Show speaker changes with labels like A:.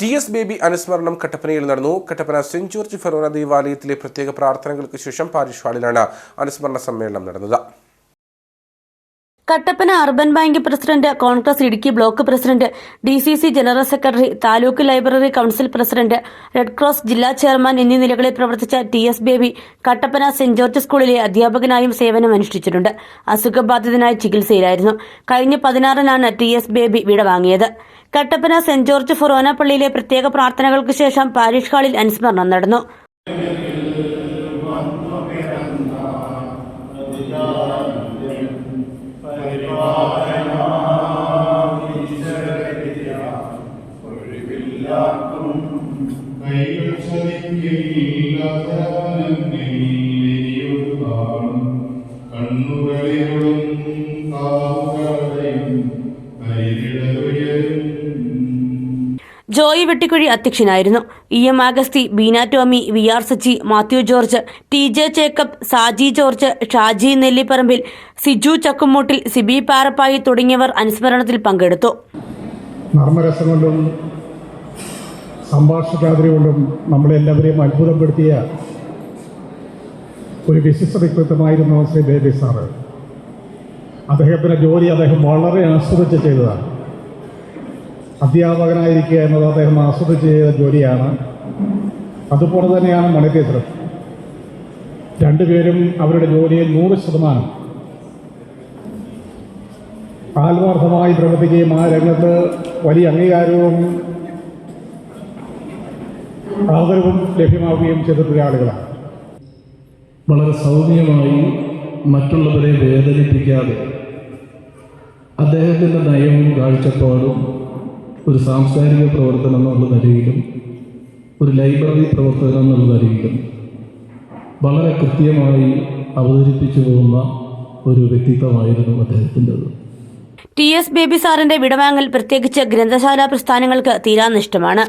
A: TS. Baby അനുസ്മരണം കട്ടപ്പനയിൽ നടന്നു. കട്ടപ്പന സെന്റ് ജോർജ് ഫെറോന ദേവാലയത്തിലെ പ്രത്യേക പ്രാർത്ഥനകൾക്ക് ശേഷം പാരിഷ് ഹാളിലാണ് അനുസ്മരണ സമ്മേളനം നടന്നത്.
B: Kattappana urban bank president, Congress Idukki block president, DCC general secretary, taluk library council president, red cross ജില്ലാ ചെയർമാൻ എന്നീ നിലകളിൽ പ്രവർത്തിച്ച T S. Baby Kattappana saint George സ്കൂളിലെ അധ്യാപകനായും സേവനമനുഷ്ഠിച്ചിട്ടുണ്ട്. അസുഖബാധിതനായി ചികിത്സയിലായിരുന്നു. കഴിഞ്ഞ 16-നാണ് ടി.എസ്. ബേബി വിടവാങ്ങിയത്. കട്ടപ്പന സെന്റ് ജോർജ് ഫൊറോന പള്ളിയിലെ പ്രത്യേക പ്രാർത്ഥനകൾക്ക് ശേഷം പാരിഷ് ഹാളിൽ അനുസ്മരണം നടന്നു. ജോയി വെട്ടിക്കുഴി അധ്യക്ഷനായിരുന്നു. EM Agasthi, Beena Tomy, VR Sachi, Mathew George, TJ Jacob, Saji George, Shaji Nellipparambil, Siju Chakkumoottil, Sibi Parappayi തുടങ്ങിയവർ അനുസ്മരണത്തിൽ പങ്കെടുത്തു.
C: നർമ്മരസം കൊണ്ടും സംഭാഷണചാതുരി കൊണ്ടും നമ്മളെല്ലാവരെയും അത്ഭുതപ്പെടുത്തിയ ഒരു വിശിഷ്ട വ്യക്തിത്വമായിരുന്നു ശ്രീ ബേബി സാറ്. അദ്ദേഹത്തിൻ്റെ ജോലി അദ്ദേഹം വളരെ ആസ്വദിച്ച് ചെയ്തതാണ്. അധ്യാപകനായിരിക്കുക എന്നത് അദ്ദേഹം ആസ്വദിച്ച് ചെയ്ത ജോലിയാണ്. അതുപോലെ തന്നെയാണ് മണി ടീച്ചറും. രണ്ടുപേരും അവരുടെ ജോലിയിൽ 100% ആത്മാർത്ഥമായി പ്രവർത്തിക്കുകയും ആ രംഗത്ത് വലിയ അംഗീകാരവും ആദരവും ലഭ്യമാവുകയും ചെയ്തിട്ടുള്ള ആളുകളാണ്.
D: വളരെ സൗമ്യമായി മറ്റുള്ളവരെ വേദനിപ്പിക്കാതെ അദ്ദേഹത്തിൻ്റെ നയവും കാഴ്ചപ്പാടും ഒരു സാംസ്കാരിക പ്രവർത്തനം എന്നുള്ള നിലയിലും ഒരു ലൈബ്രറി പ്രവർത്തനം എന്നുള്ള നിലയിലും വളരെ കൃത്യമായി അവതരിപ്പിച്ചു പോകുന്ന ഒരു വ്യക്തിത്വമായിരുന്നു അദ്ദേഹത്തിൻ്റെത്.
B: ടി.എസ്. ബേബി സാറിന്റെ വിടവാങ്ങൽ പ്രത്യേകിച്ച് ഗ്രന്ഥശാല പ്രസ്ഥാനങ്ങൾക്ക് തീരാനഷ്ടമാണ്.